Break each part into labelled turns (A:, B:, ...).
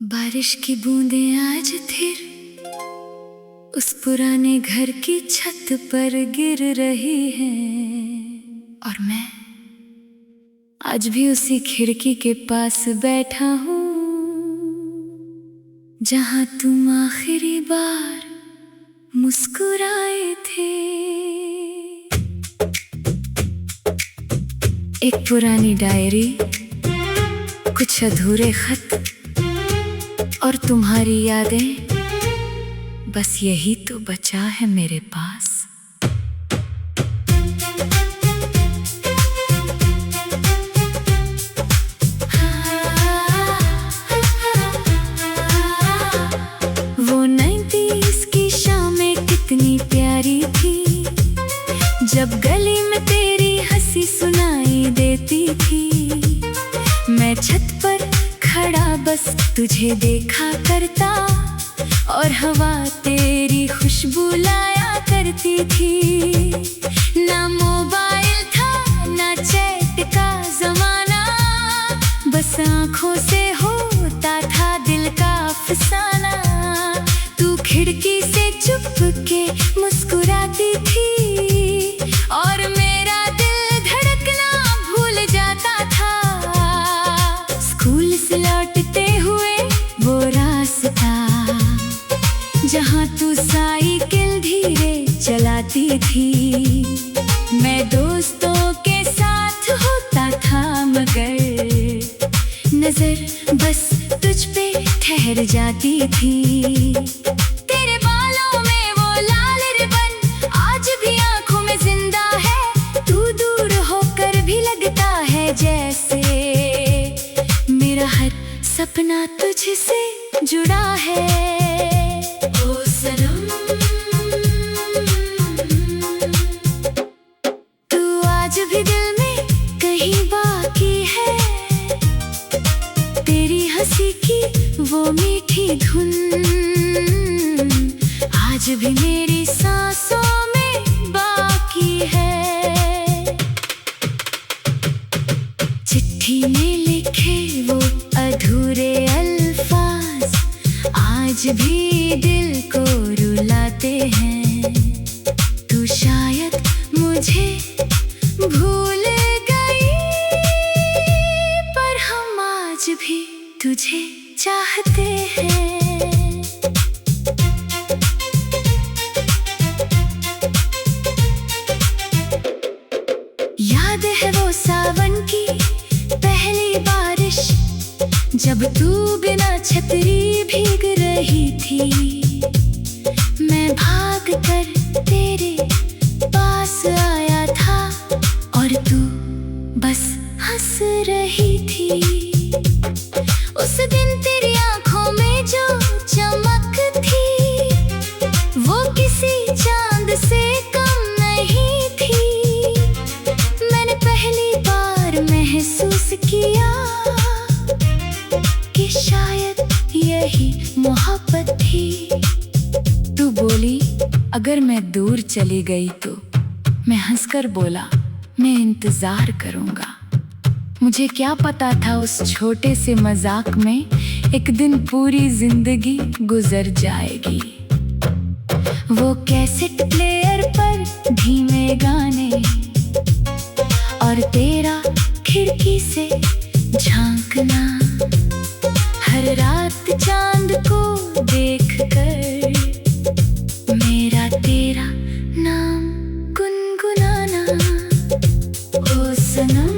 A: बारिश की बूंदें आज फिर उस पुराने घर की छत पर गिर रही हैं और मैं आज भी उसी खिड़की के पास बैठा हूँ जहाँ तुम आखिरी बार मुस्कुराए थे। एक पुरानी डायरी, कुछ अधूरे खत और तुम्हारी यादें, बस यही तो बचा है मेरे पास। वो 90s की शामें कितनी प्यारी थी, जब गली में तेरी हंसी सुनाई देती थी। मैं छत पर खड़ा बस तुझे देखा करता और हवा तेरी खुशबू लाया करती थी। ना मोबाइल था ना चैट का जमाना, बस आंखों से होता था दिल का अफसाना। तू खिड़की से चुप के मुस्कुराती थी और मेरा दिल धड़कना भूल जाता था। स्कूल से लौटते हुए वो रास्ता जहाँ तू साइकिल धीरे चलाती थी, मैं दोस्तों के साथ होता था मगर नजर बस तुझ पे ठहर जाती थी। तेरे बालों में वो लाल रिबन आज भी आंखों में जिंदा है। तू दूर होकर भी लगता है जैसे मेरा हर सपना तुझसे जुड़ा है। ओ सनम, तू आज भी दिल में कहीं बाकी है। तेरी हंसी की वो मीठी धुन आज भी मेरी सांसों में बाकी है। चिट्ठी में लिखे वो अधूरे अल्फाज आज भी दिल को रुलाते हैं। तू शायद मुझे भूल गई, पर हम आज भी तुझे चाहते हैं। याद है वो सावन की पहली बारिश, जब तू बिना छतरी भीग रही थी। मैं भाग कर तेरे पास आया था और तू बस हंस रही थी। उस दिन तेरी आंखों में जो चमक थी वो किसी चांद से कम नहीं थी। मैंने पहली बार महसूस किया कि शायद यही मोहब्बत थी। तू बोली अगर मैं दूर चली गई तो, मैं हंसकर बोला मैं इंतजार करूंगा। मुझे क्या पता था उस छोटे से मजाक में एक दिन पूरी जिंदगी गुजर जाएगी। वो कैसेट प्लेयर पर धीमे गाने और तेरा खिड़की से झांकना, हर रात चांद को देखकर मेरा तेरा नाम गुनगुनाना। ओ सनम,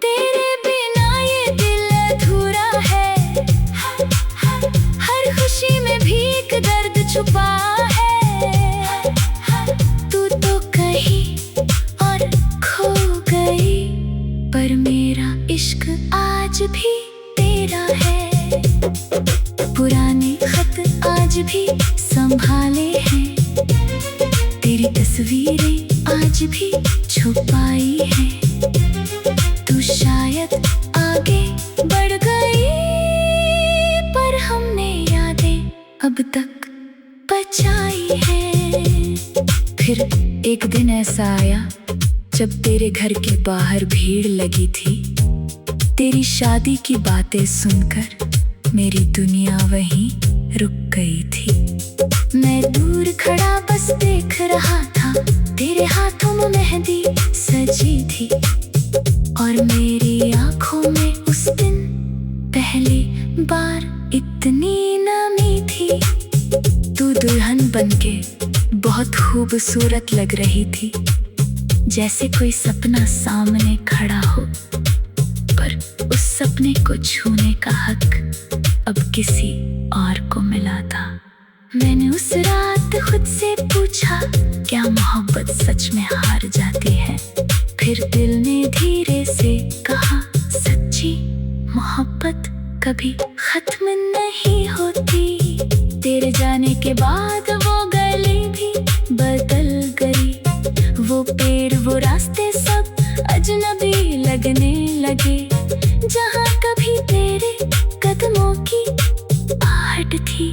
A: तेरे बिना ये दिल अधूरा है। हर खुशी में भी एक दर्द छुपा है। तू तो कहीं और खो गई, पर मेरा इश्क आज भी तेरा है। पुराने खत आज भी संभाले हैं, तेरी तस्वीरें आज भी छुपाई हैं। तू शायद आगे बढ़ गई, पर हमने यादें अब तक बचाई हैं। फिर एक दिन ऐसा आया जब तेरे घर के बाहर भीड़ लगी थी। तेरी शादी की बातें सुनकर मेरी दुनिया वहीं रुक गई थी। मैं दूर खड़ा बस देख रहा था, तेरे हाथों में मेहंदी सजी थी और मेरी आंखों में उस दिन पहली बार इतनी नमी थी। तू दुल्हन बनके बहुत खूबसूरत लग रही थी, जैसे कोई सपना सामने खड़ा हो, पर उस सपने को छूने का हक अब किसी और को मिला था। मैंने उस रात खुद से पूछा, क्या मोहब्बत सच में हार जाती है? फिर दिल ने धीरे से कहा, सच्ची मोहब्बत कभी खत्म नहीं होती। तेरे जाने के बाद वो गली भी बदल गई, वो पेड़ वो रास्ते सब अजनबी लगने लगे। जहाँ कभी तेरे कदमों की आहट थी,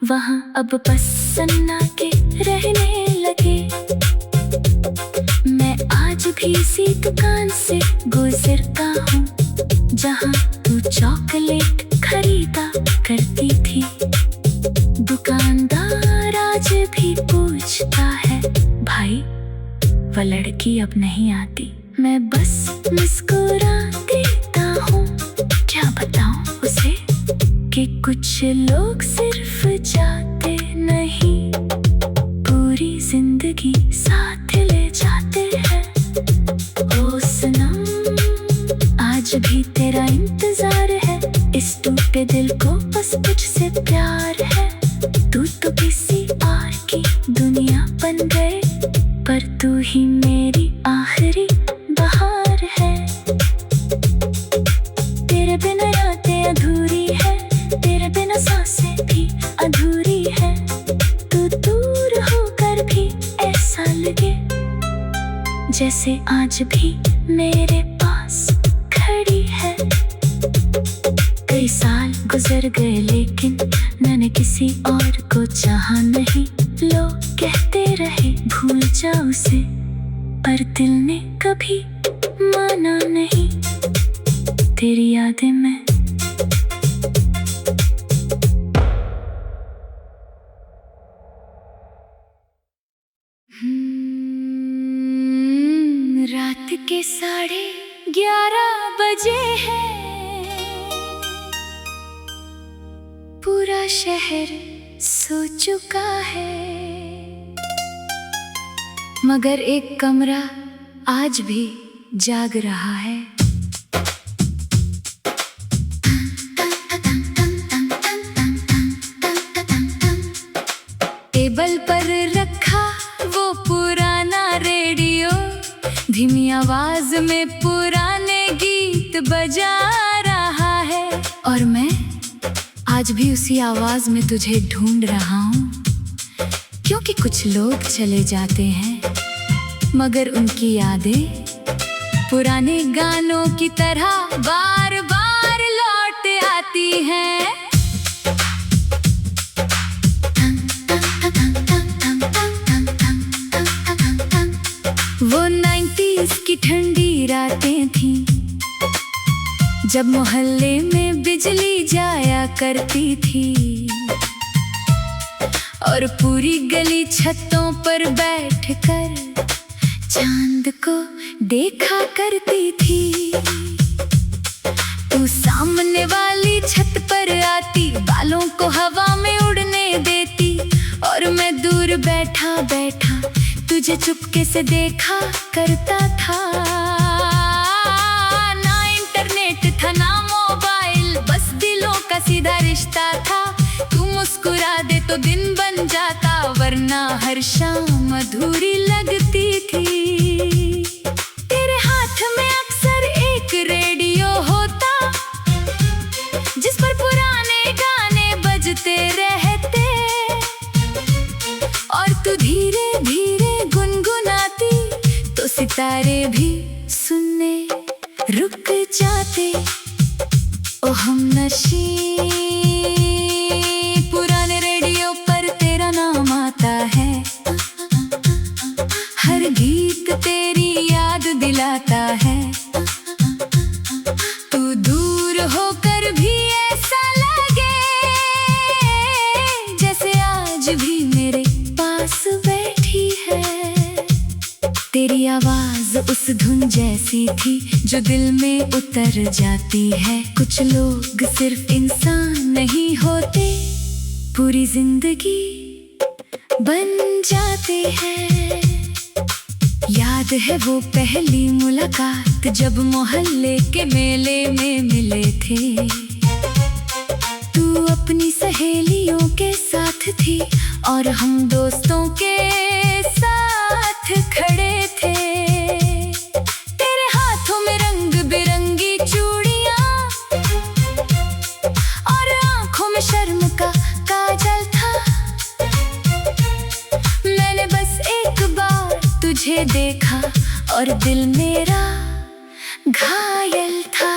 A: वहाँ अब बस सन्नाटे रहने लगे। मैं आज भी इसी दुकान से गुजरता हूँ, जहाँ तू चॉकलेट खरीदा करती थी। दुकानदार आज भी पूछता है, भाई वह लड़की अब नहीं आती। मैं बस मुस्कुरा देता हूँ, क्या बताऊँ उसे कि कुछ लोग सिर्फ जाते नहीं, पूरी जिंदगी साथ ले जाते हैं। ओ सनम, आज भी तेरा इंतजार है, इस टूटे दिल को बस तुझसे प्यार है। तू तो किसी और की दुनिया बन गए, पर तू ही मेरी आखिरी बहार है। तेरे बिना रातें अधूरी है, तेरे बिना सांसें भी अधूरी है। तू दूर होकर भी ऐसा लगे जैसे आज भी मेरे पास खड़ी है। कई साल गुजर गए लेकिन मैंने किसी और को चाहा नहीं। लोग कहते रहे भूल जा उसे, पर दिल ने कभी माना नहीं। तेरी यादें में रात के 11:30 बजे हैं, पूरा शहर सो चुका है, मगर एक कमरा आज भी जाग रहा है। टेबल पर रखा वो पुराना रेडियो, धीमी आवाज में पुराने गीत बजा रहा है। और मैं आज भी उसी आवाज में तुझे ढूंढ रहा हूँ, क्योंकि कुछ लोग चले जाते हैं मगर उनकी यादें पुराने गानों की तरह बार बार लौट आती हैं। वो 90s की ठंडी रातें थीं, जब मोहल्ले में बिजली जाया करती थी और पूरी गली छतों पर बैठकर चांद को देखा करती थी। तू सामने वाली छत पर आती, बालों को हवा में उड़ने देती, और मैं दूर बैठा बैठा तुझे चुपके से देखा करता था। ना इंटरनेट था ना मोबाइल, बस दिलों का सीधा रिश्ता था। तू मुस्कुरा दे तो दिन बन जाता, वरना हर शाम अधूरी लगती थी। तेरे हाथ में अक्सर एक रेडियो होता, जिस पर पुराने गाने बजते रहते, और तू धीरे धीरे गुनगुनाती तो सितारे भी सुनने रुक जाते। ओ हमनशी, पुराने रेडियो पर तेरा नाम आता है, हर गीत तेरी याद दिलाता है। तू सी थी जो दिल में उतर जाती है। कुछ लोग सिर्फ इंसान नहीं होते, पूरी जिंदगी बन जाते हैं। याद है वो पहली मुलाकात जब मोहल्ले के मेले में मिले थे। तू अपनी सहेलियों के साथ थी और हम दोस्तों के साथ खड़े थे। तेरे हाथों में रंग बिरंगी चूड़ियां और आंखों में शर्म का काजल था। मैंने बस एक बार तुझे देखा और दिल मेरा घायल था।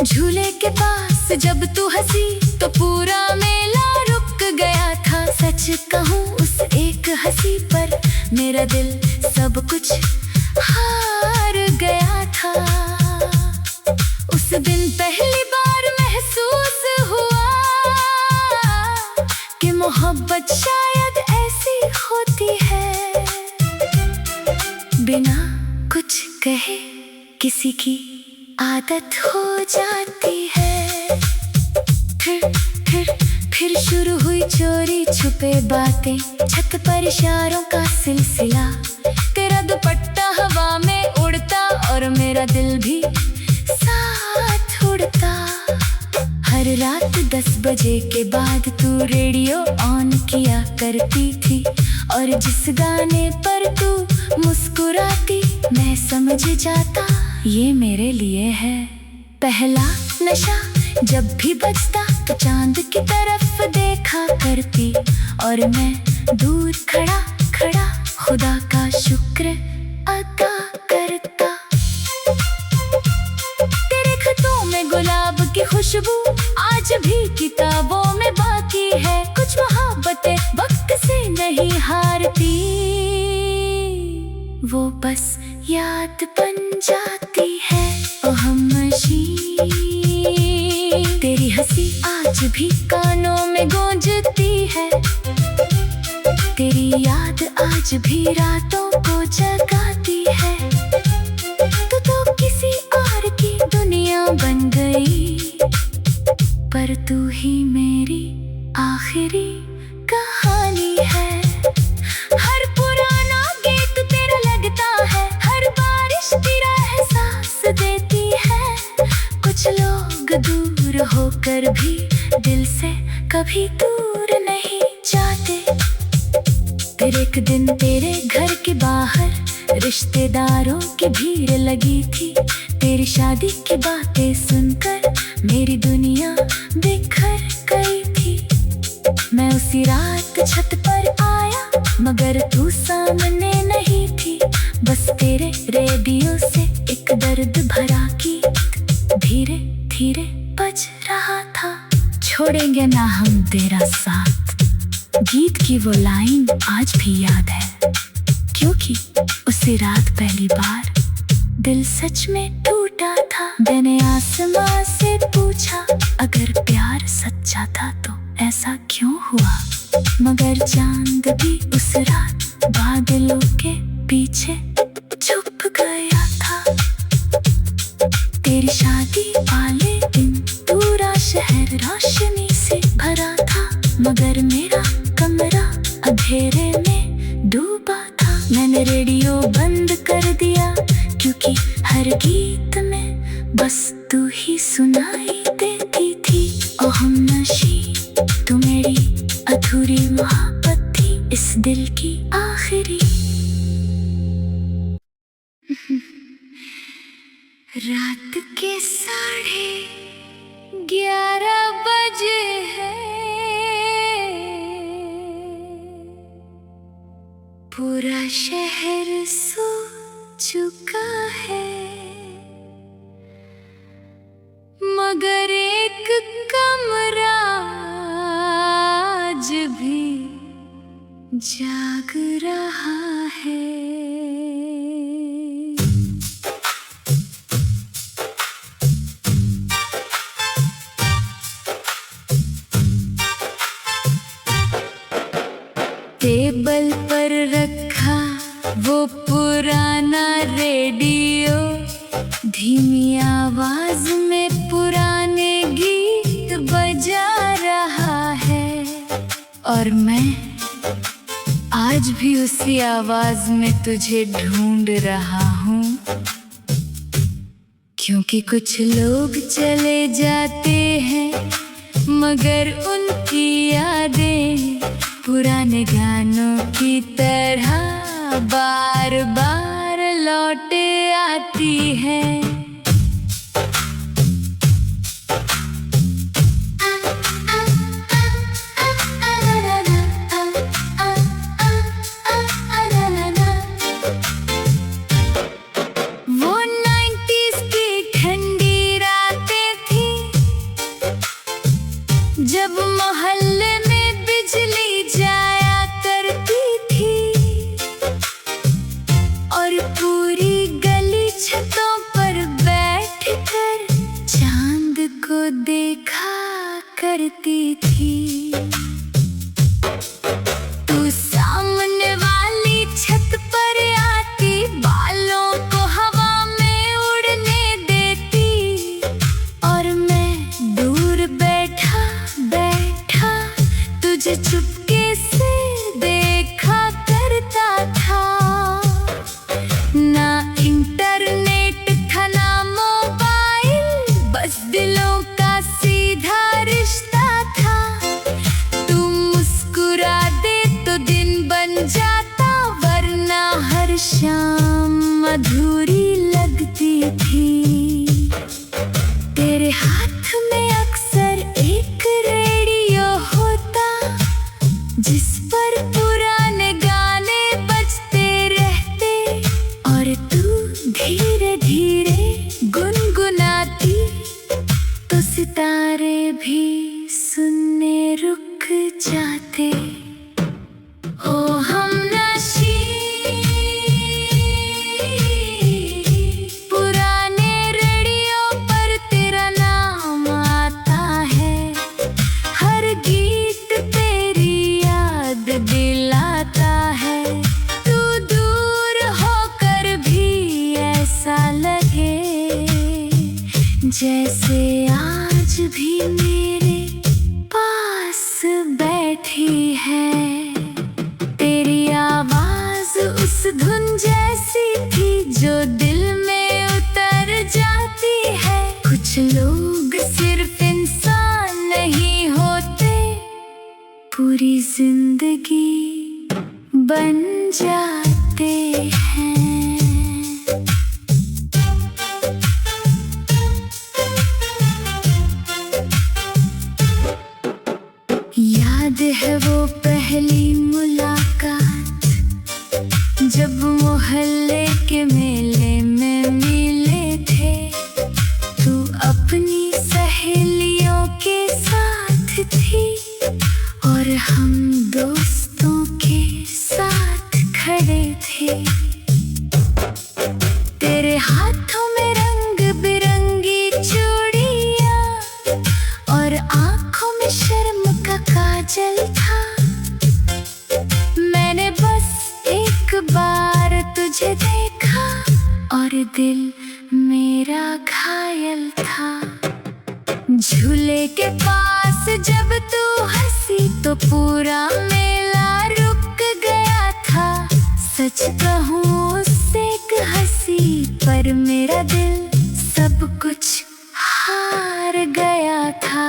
A: झूले के पास जब तू हंसी तो पूरा मेला रुक गया था। सच कहूँ उस एक हंसी पर मेरा दिल सब कुछ हार गया था। उस दिन पहली बार महसूस हुआ कि मोहब्बत शायद ऐसी होती है, बिना कुछ कहे किसी की आदत हो जाती है। फिर शुरू हुई चोरी छुपे बातें, छत पर इशारों का सिलसिला। तेरा दुपट्टा हवा में उड़ता और मेरा दिल भी साथ उड़ता। हर रात 10 बजे के बाद तू रेडियो ऑन किया करती थी और जिस गाने पर तू मुस्कुराती मैं समझ जाता ये मेरे लिए है। पहला नशा जब भी बजता तो चांद की तरफ देखा करती और मैं दूर खड़ा खड़ा खुदा का शुक्र अदा करता। तेरे खतों में गुलाब की खुशबू आज भी किताबों में बाकी है। कुछ मोहब्बतें वक्त से नहीं हारती, वो बस याद बन जाती है। ओ हमशी तेरी हंसी आज भी कानों में गूंजती है। तेरी याद आज भी रातों को जगाती है। तो किसी और की दुनिया बन गई, पर तू ही मेरी आखिरी कहानी है। हर पुराना गीत तेरा लगता है, हर बारिश तेरा एहसास देती है। कुछ लोग दूर होकर भी दिल से कभी दूर नहीं जाते। फिर एक दिन तेरे घर के बाहर रिश्तेदारों की भीड़ लगी थी। तेरी शादी की बातें सुनकर मेरी दुनिया बिखर गई थी। मैं उसी रात छत पर आया मगर तू सामने नहीं थी। बस तेरे रेडियो से एक दर्द भरा गीत धीरे धीरे बज रहा था। छोड़ेंगे ना हम तेरा साथ, गीत की वो लाइन आज भी याद है, क्योंकि उसी रात पहली बार दिल सच में टूटा था। मैंने आसमां से पूछा अगर प्यार सच्चा था तो ऐसा क्यों हुआ, मगर चांद भी उस रात बादलों के पीछे छुप गया था। तेरी शादी वाले दिन पूरा शहर रोशनी से भरा था, मगर मेरा कमरा अंधेरे में डूबा था। मैंने रेडियो बंद कर दिया क्योंकि हर गीत में बस तू ही सुनाई देती थी। ओ हमनशी तू मेरी अधूरी मोहब्बत थी, इस दिल की आखिरी। रात के 11:30 बजे है, पूरा शहर सो चुका है, मगर एक कमरा आज भी जाग रहा है। टेबल पर रखा वो पुराना रेडियो धीमी आवाज में पुराने गीत बजा रहा है, और मैं आज भी उसी आवाज में तुझे ढूंढ रहा हूँ। क्योंकि कुछ लोग चले जाते हैं मगर उनकी यादें पुराने गानों की तरह बार बार लौट आती हैं। वो 90s की ठंडी रातें थी जब मोहल्ले में बिजली जाया करती थी, और पूरी गली छतों पर बैठकर चांद को देखा करती थी। तू सामने वाली छत पर आती, बालों को हवा में उड़ने देती, और मैं दूर बैठा बैठा तुझे चुपके से देखा करता था। ना इंटरनेट था ना मोबाइल, बस दिलों का सीधा रिश्ता था। तू मुस्कुरा दे तो दिन बन जाता, वरना हर शाम अधूरी लगती थी। तेरे हाथ में अक्सर एक रेडियो होता जिस पर पुराने गाने बजते रहते, और तू धीरे धीरे गुनगुनाती तो सितारे भी सुनने रुक जाते। ओ हमनशी पुराने रेडियो पर तेरा नाम आता है, हर गीत तेरी याद दिलाता है। तू दूर होकर भी ऐसा लगे जैसे आज भी मेरे पास बैठी है। तेरी आवाज उस धुन जैसी थी जो दिल में उतर जाती है। कुछ लोग सिर्फ इंसान नहीं होते, पूरी जिंदगी बन जाते हैं। याद है वो पहली मुलाकात जब मोहल्ले के मेले में मिले थे। तू अपनी सहेलियों के साथ थी और हम दोस्तों के साथ खड़े थे। तेरे हाथों में रंग बिरंगी चूड़ियां और आंखों में शर्म का काजल था। मैंने बस एक बार तुझे देखा और दिल मेरा घायल था। झूले के पास जब तू हंसी तो पूरा मेला रुक गया था। सच कहूँ उससे एक हंसी पर मेरा दिल सब कुछ हार गया था।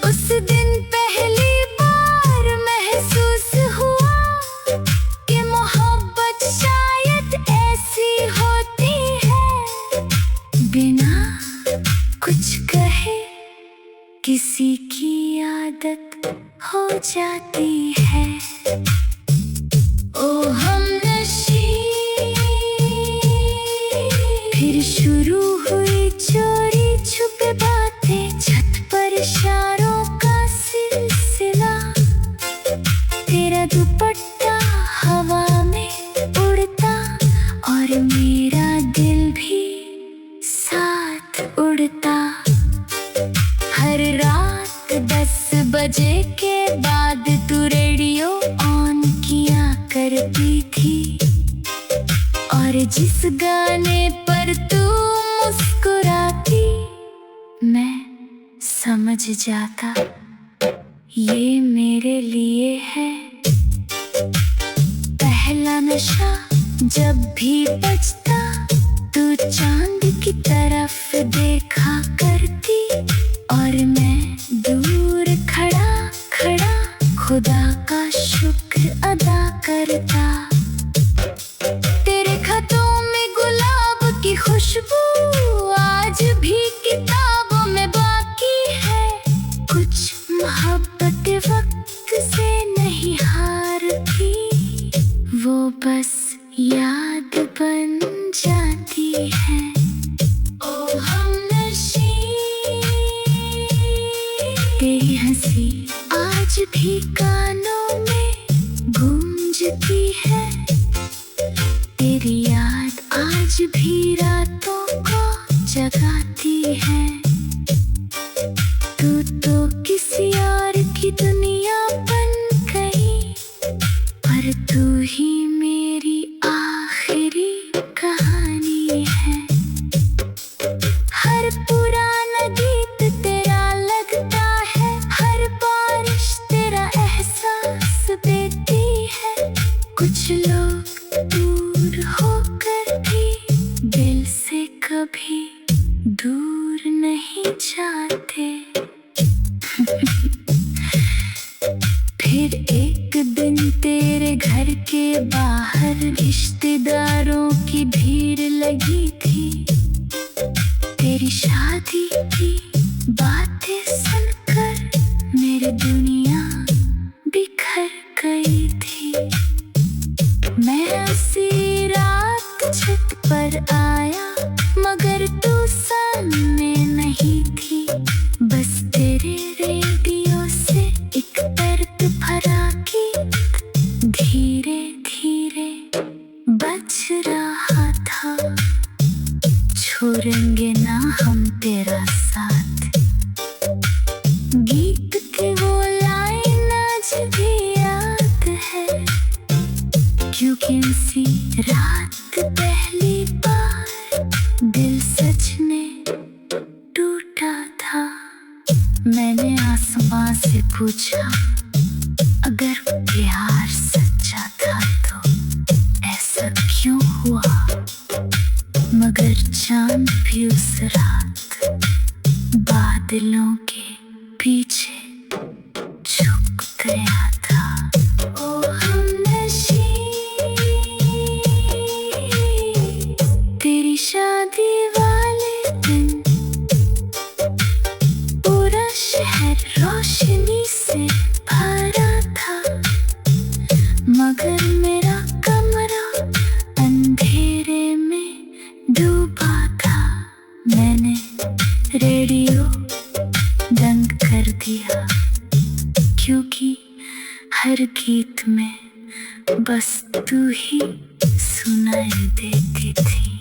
A: उस दिन पहली बार महसूस हुआ कि मोहब्बत शायद ऐसी होती है, बिना कुछ कहे किसी की आदत हो जाती है। ओ हमनशी फिर शुरू हुई चोरी छुपे बातें, छत पर इशारों का सिलसिला। तेरा दुपट्टा हवा में उड़ता और मेरा दिल भी साथ उड़ता। हर रात 10 बजे के बाद तू रेडियो ऑन किया करती थी। समझ जाता ये मेरे लिए है। पहला नशा जब भी बजता तू चांद की तरफ देखा करती, और मैं दूर खड़ा खड़ा खुदा का शुक्र अदा करता। तेरे खतों में गुलाब की खुशबू आज भी किताबों में बाकी है। कुछ मोहब्बत वक्त से नहीं हारती, वो बस याद बन जाती है। ओ हमनशी, तेरी हंसी आज भी कानों में गूंजती है। तेरी याद आज भी रातों को जगाती है। तू तो किसी और की दुनिया बन गई, पर तू ही मेरी आखिरी कहानी है। हर पुराना गीत तेरा लगता है, हर बारिश तेरा एहसास देती है। कुछ लोग दूर होकर भी दिल से कभी दूर नहीं जाते। फिर एक दिन तेरे घर के बाहर रिश्तेदारों की भीड़ लगी थी। तेरी शादी की बातें सुनकर मेरी दुनिया बिखर गई थी। मैं उसी रात छत पर आया, मगर तू सामने नहीं थी। बस तेरे रेडियो से एक दर्द भरा गीत धीरे धीरे बज रहा था। छोड़ेंगे ना हम तेरा साथ, गीत के वो लाइन आज भी याद है। क्योंकि उसी रात पहली बार दिल सच में टूटा था। मैंने आसमां से पूछा, अगर प्यार सच्चा था तो ऐसा क्यों हुआ? मगर चांद भी उस रात बादलों के पीछे छुप गया था। ओ हमनशी, तेरी शादी वाले दिन पूरा शहर रोशनी से भरा था, मगर मेरा कमरा अंधेरे में डूबा था। मैंने रेडियो बंद कर दिया, क्योंकि हर गीत में बस तू ही सुनाई देती थी।